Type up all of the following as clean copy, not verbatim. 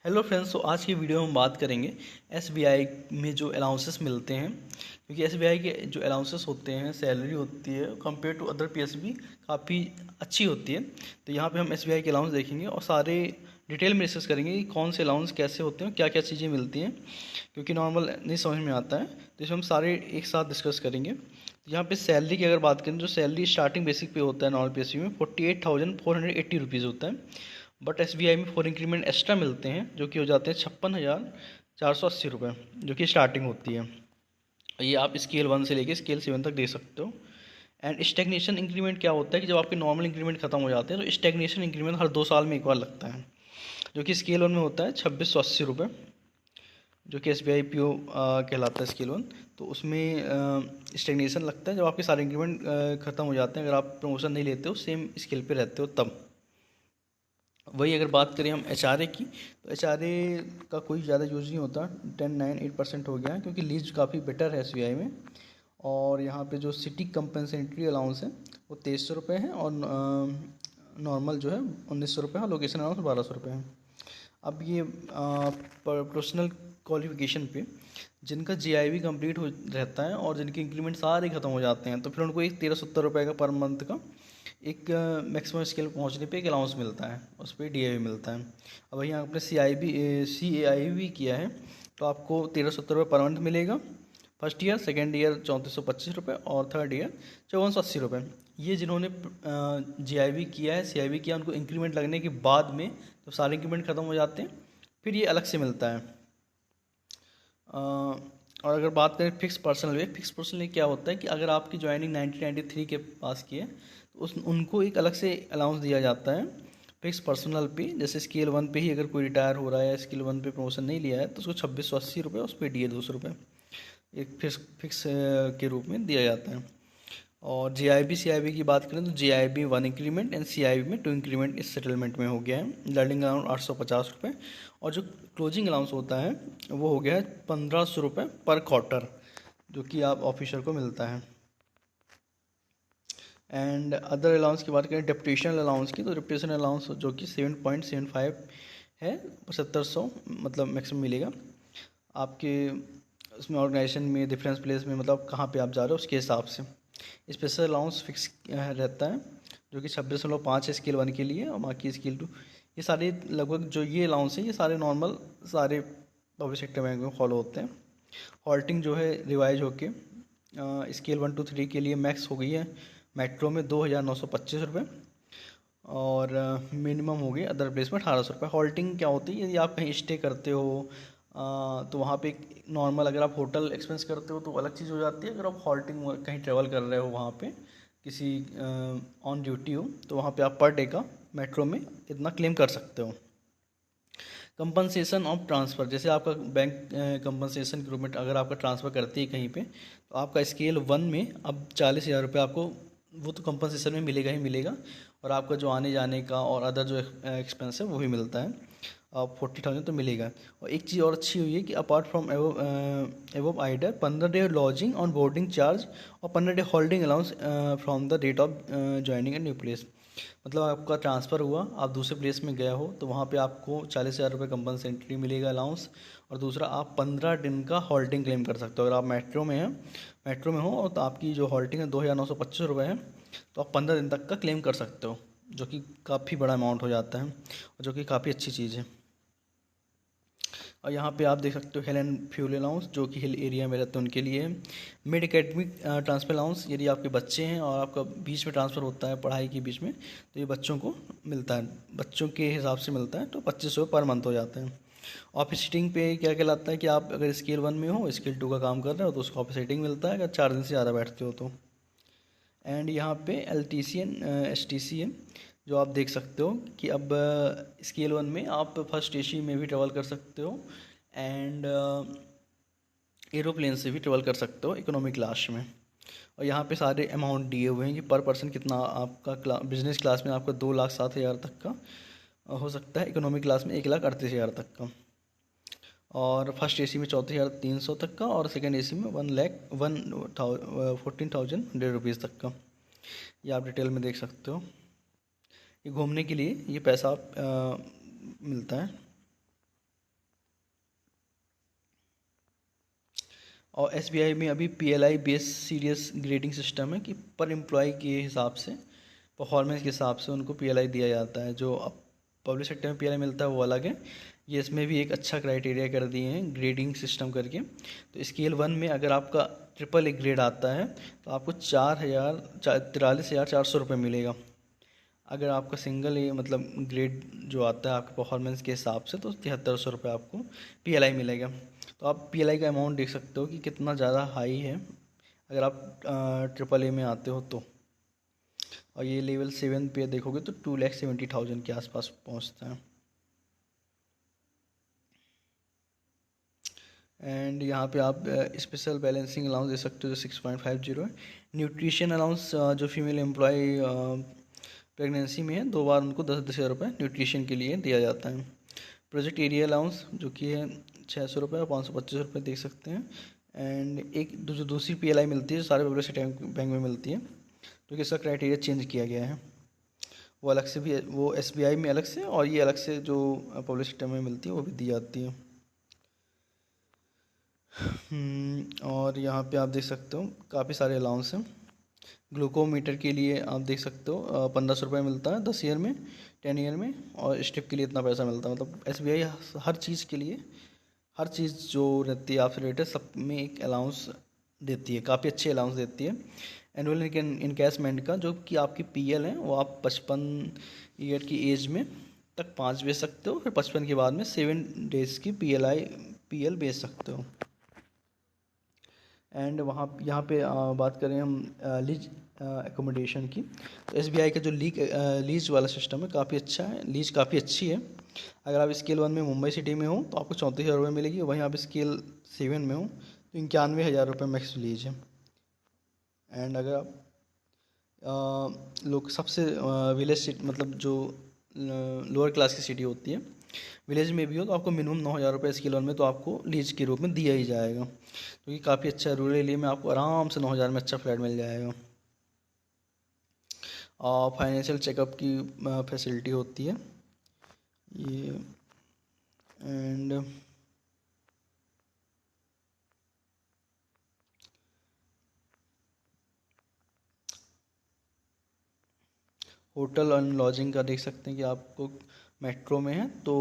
Hello friends, तो आज की वीडियो में हम बात करेंगे एसबीआई में जो अलाउंसेस मिलते हैं। क्योंकि एसबीआई के जो अलाउंसेस होते हैं, सैलरी होती है, कंपेयर टू अदर पीएसबी काफ़ी अच्छी होती है। तो यहाँ पे हम एसबीआई के अलाउंस देखेंगे और सारे डिटेल में डिस्कस करेंगे कि कौन से अलाउंस कैसे होते हैं, क्या क्या चीज़ें मिलती हैं। क्योंकि नॉर्मल नहीं समझ में आता है, तो इसमें हम सारे एक साथ डिस्कस करेंगे। तो यहाँ पे सैलरी की अगर बात करें, जो सैलरी स्टार्टिंग बेसिक पे होता है नॉर्मल पीएसबी में 48,480 होता है। बट एसबीआई में फॉर इंक्रीमेंट एक्स्ट्रा मिलते हैं, जो कि हो जाते हैं 56,480 रुपये, जो कि स्टार्टिंग होती है। ये आप स्केल 1 से लेके स्केल 7 तक दे सकते हो। एंड स्टेगनेशन इंक्रीमेंट क्या होता है कि जब आपके नॉर्मल इंक्रीमेंट खत्म हो जाते हैं तो स्टेगनेशन इंक्रीमेंट हर 2 साल में एक बार लगता है, जो कि स्केल 1 में होता है 2680 रुपये, जो कि एसबीआई पीओ कहलाता है स्केल 1। तो उसमें स्टेगनेशन लगता है जब आपके सारे इंक्रीमेंट ख़त्म हो जाते हैं, अगर आप प्रमोशन नहीं लेते हो, सेम स्केल पे रहते हो तब। वही अगर बात करें हम एचआरए की, तो एचआरए का कोई ज़्यादा यूज़ नहीं होता। 1098% हो गया है, क्योंकि लीज काफ़ी बेटर है एसबीआई में। और यहाँ पे जो सिटी कंपनसेटरी अलाउंस है वो 2300 रुपये है, और नॉर्मल जो है 1900 रुपये है, लोकेशन अलाउंस 1200 रुपये है। अब ये प्रोफेशनल क्वालिफिकेशन पे जिनका जीआईबी कंप्लीट हो रहता है और जिनके इंक्रीमेंट सारे ख़त्म हो जाते हैं, तो फिर उनको एक 1370 रुपये का पर मंथ का एक मैक्सिमम स्केल पहुंचने पे एक अलाउंस मिलता है, उस पर डीआईबी मिलता है। अब वहीं आपने सीएआईबी किया है, तो आपको 1370 रुपये पर मंथ मिलेगा फर्स्ट ईयर। सेकेंड ईयर 3425 रुपये, और थर्ड ईयर 5480 रुपये। ये जिन्होंने जीआईबी किया है, सीआईबी किया, उनको इंक्रीमेंट लगने के बाद में जब सारे इंक्रीमेंट ख़त्म हो जाते हैं, फिर ये अलग से मिलता है। और अगर बात करें fix personal way, fix personal way क्या होता है कि अगर आपकी ज्वाइनिंग 1993 के पास की है, तो उनको एक अलग से अलाउंस दिया जाता है फिक्स पर्सनल पे। जैसे स्केल 1 पे ही अगर कोई रिटायर हो रहा है या स्केल 1 पे प्रमोशन नहीं लिया है, तो उसको 2680 रुपये, उस पर डीए 200 रुपये एक फिक्स के रूप में दिया जाता है। और जीआईबी सीआईबी की बात करें, तो जीआईबी 1 इंक्रीमेंट एंड सीआईबी में 2 इंक्रीमेंट इस सेटलमेंट में हो गया है, लर्निंग अराउंड 850 रुपये। और जो क्लोजिंग अलाउंस होता है वो हो गया है 1500 रुपये पर क्वार्टर, जो कि आप ऑफिसर को मिलता है। एंड अदर अलाउंस की बात करें, डिप्यूटेशनल अलाउंस की, तो डिप्यूटेशनल अलाउंस जो कि 7.75 है, 7500 मतलब मैक्सिमम मिलेगा आपके उसमें ऑर्गेनाइजेशन में, डिफरेंस प्लेस में, मतलब कहाँ पे आप जा रहे हो उसके हिसाब से। स्पेशल अलाउंस फिक्स रहता है, जो कि 26.5 है स्केल 1 के लिए, और बाकी स्केल 2। ये सारे लगभग जो ये अलाउंस है, ये सारे नॉर्मल सारे पब्लिक सेक्टर बैंक में फॉलो होते हैं। हॉल्टिंग जो है रिवाइज होके स्केल 1 to 3 के लिए मैक्स हो गई है मेट्रो में 2925 रुपये, और मिनिमम हो गई अदर प्लेस में 1800 रुपये। हॉल्टिंग क्या होती है, यदि आप कहीं स्टे करते हो तो वहाँ पे नॉर्मल अगर आप होटल एक्सपेंस करते हो तो अलग चीज़ हो जाती है। अगर आप हॉल्टिंग कहीं ट्रैवल कर रहे हो, वहाँ पे किसी ऑन ड्यूटी हो, तो वहाँ पे आप पर डे का मेट्रो में इतना क्लेम कर सकते हो। कंपनसेशन ऑफ ट्रांसफ़र, जैसे आपका बैंक कंपनसेशन के रूप में अगर आपका ट्रांसफ़र करती है कहीं पे, तो आपका स्केल 1 में अब 40,000 रुपये आपको वो तो कंपनसेशन में मिलेगा ही मिलेगा, और आपका जो आने जाने का और अदर जो एक्सपेंस है वो भी मिलता है, 40,000 तो मिलेगा। और एक चीज़ और अच्छी हुई है कि apart from above either 15 day lodging on boarding charge और 15 day holding allowance from the date of joining a new place. मतलब आपका ट्रांसफ़र हुआ, आप दूसरे प्लेस में गए हो, तो वहाँ पे आपको 40,000 रुपये कंपनसेटरी मिलेगा अलाउंस। और दूसरा, आप 15 दिन का हॉल्टिंग क्लेम कर सकते हो। अगर आप मेट्रो में हो तो आपकी जो हॉल्टिंग है 2,925 रुपये है, तो आप 15 दिन तक का क्लेम कर सकते हो, जो कि काफ़ी बड़ा अमाउंट हो जाता है, और जो कि काफ़ी अच्छी चीज़ है। और यहाँ पे आप देख सकते हो हिल एंड फ्यूल अलाउंस, जो कि हिल एरिया में रहते हैं उनके लिए है। मिड एकेडमिक ट्रांसफ़र अलाउंस, यदि आपके बच्चे हैं और आपका बीच में ट्रांसफ़र होता है पढ़ाई के बीच में, तो ये बच्चों को मिलता है, बच्चों के हिसाब से मिलता है, तो 2500 पर मंथ हो जाता है। ऑफिस सीटिंग पे क्या कहलाता है कि आप अगर स्केल 1 में हो, स्केल 2 का काम कर रहे हो, तो उसको ऑफिस सीटिंग मिलता है अगर 4 दिन से ज़्यादा बैठते हो तो। एंड यहाँ पे एलटीसी एंड एसटीसी है, जो आप देख सकते हो कि अब स्केल 1 में आप फर्स्ट एसी में भी ट्रेवल कर सकते हो, एंड एरोप्लेन से भी ट्रेवल कर सकते हो इकोनॉमिक क्लास में। और यहाँ पे सारे अमाउंट दिए हुए हैं कि पर पर्सन कितना आपका बिजनेस क्लास में आपका 2,07,000 तक का हो सकता है, इकोनॉमिक क्लास में 1,38,000 तक का, और फर्स्ट एसी में 34,300 तक का, और सेकंड एसी में 14,100 तक का। ये आप डिटेल में देख सकते हो। ये घूमने के लिए ये पैसा मिलता है। और एसबीआई में अभी PLI base serious grading system है कि पर एम्प्लॉय के हिसाब से, परफॉर्मेंस के हिसाब से उनको पीएलआई दिया जाता है। जो अब पब्लिक सेक्टर में पीएलआई मिलता है वो अलग है, ये इसमें भी एक अच्छा क्राइटेरिया कर दिए हैं ग्रेडिंग सिस्टम करके। तो स्केल 1 में अगर आपका ट्रिपल ए ग्रेड आता है तो आपको 43,400 मिलेगा। अगर आपका सिंगल ए मतलब ग्रेड जो आता है आपके परफॉर्मेंस के हिसाब से तो 7300 आपको पीएलआई मिलेगा। तो आप पीएलआई का अमाउंट देख सकते हो कि कितना ज़्यादा हाई है अगर आप ट्रिपल ए में आते हो तो। और ये लेवल 7 पे देखोगे तो 2,70,000 के आसपास पहुंचता है। एंड यहाँ पे आप स्पेशल बैलेंसिंग अलाउंस दे सकते हो जो 6.50 है। न्यूट्रिशन अलाउंस जो फीमेल एम्प्लॉय प्रेगनेंसी में है 2 बार उनको 10,000 रुपये न्यूट्रिशन के लिए दिया जाता है। प्रोजेक्ट एरिया अलाउंस जो कि है 600 रुपये और 525 देख सकते हैं। एंड एक जो दूसरी पीएलआई मिलती है जो सारे पब्लिक सेक्टर बैंक में मिलती है, तो इसका क्राइटेरिया चेंज किया गया है। वो अलग से भी, वो एसबीआई में अलग से और ये अलग से जो पब्लिक सेक्टर में मिलती है वो भी दी जाती है। और यहाँ पे आप देख सकते हो काफ़ी सारे अलाउंस हैं। ग्लूकोमीटर के लिए आप देख सकते हो 1500 मिलता है 10 ईयर में, 10 ईयर में। और स्टेप के लिए इतना पैसा मिलता है। मतलब एसबीआई हर चीज़ के लिए, हर चीज़ जो रहती है आपसे रिलेटेड सब में एक अलाउंस देती है, काफ़ी अच्छे अलाउंस देती है। एनुअल इनकैशमेंट का जो कि आपकी पीएल है वो आप 55 ईयर की एज में तक 5 बेच सकते हो, फिर 55 के बाद में 7 डेज़ की पीएल बेच सकते हो। एंड वहाँ यहाँ पे बात करें हम लीज एकोमोडेशन की, तो एसबीआई का जो लीज वाला सिस्टम है काफ़ी अच्छा है, लीज काफ़ी अच्छी है। अगर आप स्केल 1 में मुंबई सिटी में हो तो आपको 34,000 मिलेगी, वहीं आप स्केल 7 में हो तो 91,000 मैक्स लीज है। एंड अगर आप लोग सबसे विलेज सिटी मतलब जो लोअर क्लास की सिटी होती है, विलेज में भी हो तो आपको मिनिमम 9,000 स्केल 1 में तो आपको लीज के रूप में दिया ही जाएगा। तो ये काफ़ी अच्छा है, रूरल एरिया में आपको आराम से 9,000 में अच्छा फ्लैट मिल जाएगा। और फाइनेंशियल चेकअप की फैसिलिटी होती है ये। एंड होटल एंड लॉजिंग का देख सकते हैं कि आपको मेट्रो में है तो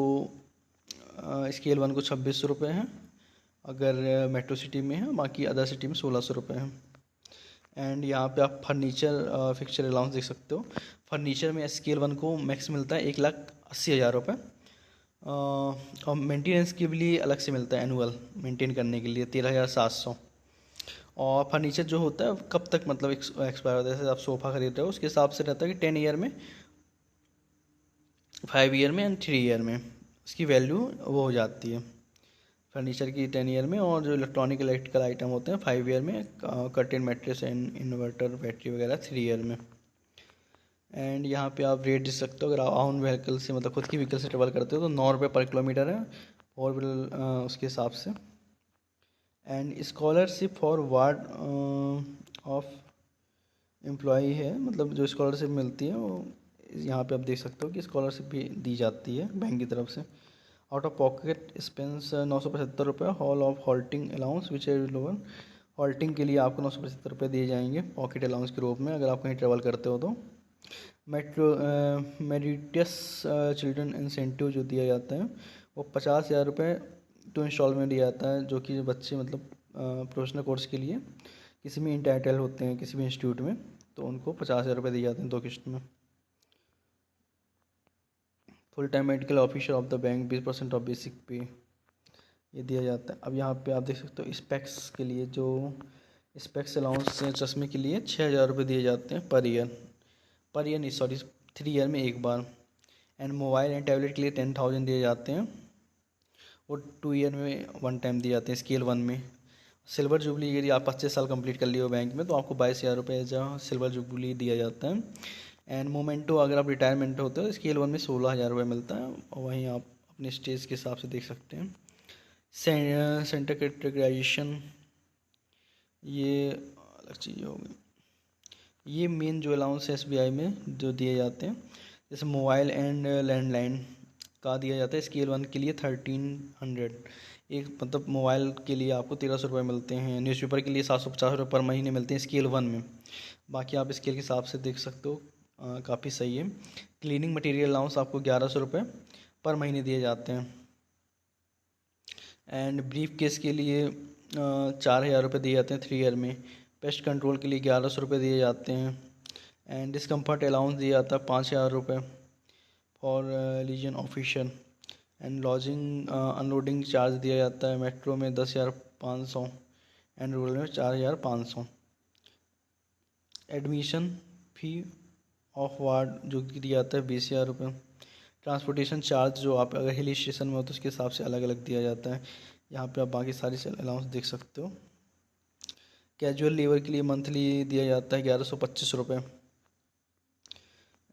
स्केल 1 को 2600 है, अगर मेट्रो सिटी में है, बाकी अदर सिटी में 1600 है। एंड यहाँ पे आप फर्नीचर फिक्सचर अलाउंस देख सकते हो। फर्नीचर में स्केल 1 को मैक्स मिलता है 1,80,000 और मेंटेनेंस के लिए अलग से मिलता है, एनुअल मेंटेन करने के लिए 13,700। और फर्नीचर जो होता है कब तक मतलब एक्सपायर होता है, जैसे आप सोफ़ा खरीद रहे हो उसके हिसाब से रहता है कि 10 ईयर में, 5 ईयर में एंड 3 ईयर में उसकी वैल्यू वो हो जाती है फर्नीचर की 10 ईयर में। और जो इलेक्ट्रिकल आइटम होते हैं 5 ईयर में, curtain mattress and inverter battery वगैरह 3 ईयर में। एंड यहाँ पे आप रेट दे सकते हो, अगर आप ओन व्हीकल से मतलब खुद की व्हीकल से ट्रेवल करते हो तो 9 रुपये पर किलोमीटर है 4 व्हीलर उसके हिसाब से। And scholarship for ward of employee है, मतलब जो स्कॉलरशिप मिलती है वो यहाँ पे आप देख सकते हो कि स्कॉलरशिप भी दी जाती है बैंक की तरफ से। Out of pocket expense 975 hall of halting allowance which is lower. Halting के लिए आपको 975 दिए जाएंगे पॉकेट अलाउंस के रूप में अगर आप कहीं ट्रेवल करते हो तो। मेरिटियस चिल्ड्रन इंसेंटिव जो दिया जाता है वो 50,000 टू इंस्टॉल में दिया जाता है, जो कि बच्चे मतलब प्रोफेशनल कोर्स के लिए किसी में इंटाइटल होते हैं किसी भी इंस्टीट्यूट में तो उनको 50,000 दिए जाते हैं 2 किस्त में। Full time medical officer of the bank 20% of basic पे ये दिया जाता है। अब यहाँ पे आप देख सकते हो स्पेक्स के लिए जो स्पेक्स अलाउंस चश्मे के लिए 6,000 दिए जाते हैं पर ईयर नहीं सॉरी 3 ईयर में एक बार। एंड मोबाइल एंड टैबलेट के लिए 10,000 दिए जाते हैं, वो 2 ईयर में 1 टाइम दिए जाते हैं स्केल 1 में। सिल्वर जुबली यदि आप 25 साल कंप्लीट कर लिए हो बैंक में तो आपको 22,000 जहाँ सिल्वर जुबली दिया जाता है। एंड मोमेंटो अगर आप रिटायरमेंट होते हो स्केल 1 में 16,000 मिलता है, और वहीं आप अपने स्टेज के हिसाब से देख सकते हैं। सेंटर कैटेगराइजेशन ये अलग चीज़ होगी। ये मेन जो अलाउंस है एसबीआई में जो दिए जाते हैं, जैसे मोबाइल एंड लैंडलाइन का दिया जाता है। स्केल 1 के लिए 1300, एक मतलब मोबाइल के लिए आपको 1300 रुपये मिलते हैं। न्यूज़पेपर के लिए 750 रुपये पर महीने मिलते हैं स्केल 1 में। बाकी आप स्केल के हिसाब से देख सकते हो, काफ़ी सही है। क्लीनिंग मटेरियल अलाउंस आपको 1100 रुपये पर महीने दिए जाते हैं। एंड ब्रीफ केस के लिए 4000 रुपये दिए जाते हैं 3 ईयर में। पेस्ट कंट्रोल के लिए 1100 रुपये दिए जाते हैं। एंड डिस्कम्फर्ट अलाउंस दिया जाता है 5000 रुपये for liaison official. And lodging unloading charge दिया जाता है मेट्रो में 10,500 एंड रूरल में 4,500। एडमिशन फ़ी ऑफ वार्ड जो कि दिया जाता है 20,000 रुपये। ट्रांसपोर्टेशन चार्ज जो आप अगर हिल स्टेशन में हो तो उसके हिसाब से अलग अलग दिया जाता है। यहाँ पे आप बाकी सारी अलाउंस देख सकते हो। कैजुअल लेबर के लिए मंथली दिया जाता है 1125 रुपये।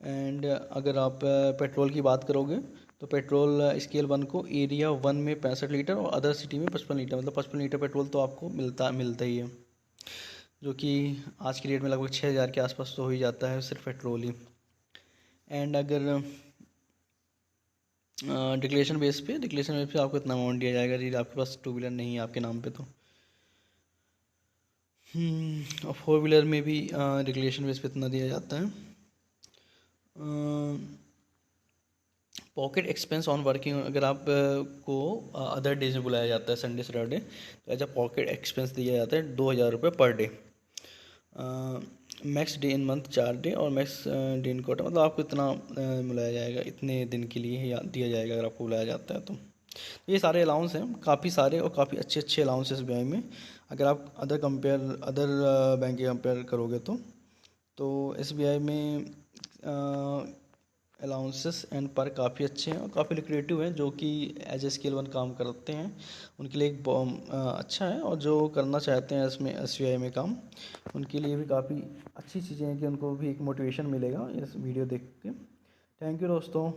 एंड अगर आप पेट्रोल की बात करोगे तो पेट्रोल स्केल 1 को एरिया 1 में 65 लीटर और अदर सिटी में 55 लीटर, मतलब 55 लीटर पेट्रोल तो आपको मिलता ही है, जो कि आज की डेट में लगभग 6,000 के आसपास तो हो ही जाता है सिर्फ पेट्रोल ही। एंड अगर डिक्लेरेशन बेस पे आपको इतना अमाउंट दिया जाएगा यदि आपके पास 2 व्हीलर नहीं है आपके नाम पे तो। और 4 व्हीलर में भी डिक्लेरेशन बेस पे इतना दिया जाता है। पॉकेट एक्सपेंस ऑन वर्किंग, अगर आप को अदर डेज में बुलाया जाता है संडे सैटरडे तो एज अ पॉकेट एक्सपेंस दिया जाता है 2,000 रुपये per day. Max day in month 4 day और मैक्स डे इन क्वार्टर, मतलब आपको इतना बुलाया जाएगा, इतने दिन के लिए ही दिया जाएगा अगर आपको बुलाया जाता है तो। ये सारे अलाउंस हैं, काफ़ी सारे और काफ़ी अच्छे अलाउंस SBI में। अगर आप अदर बैंक के कंपेयर करोगे तो SBI में अलाउंसेस एंड पर काफ़ी अच्छे हैं और काफ़ी लिक्रेटिव हैं, जो कि एज ए स्केल 1 काम करते हैं उनके लिए एक अच्छा है। और जो करना चाहते हैं इसमें SBI में काम, उनके लिए भी काफ़ी अच्छी चीज़ें हैं कि उनको भी एक मोटिवेशन मिलेगा इस वीडियो देख के। थैंक यू दोस्तों।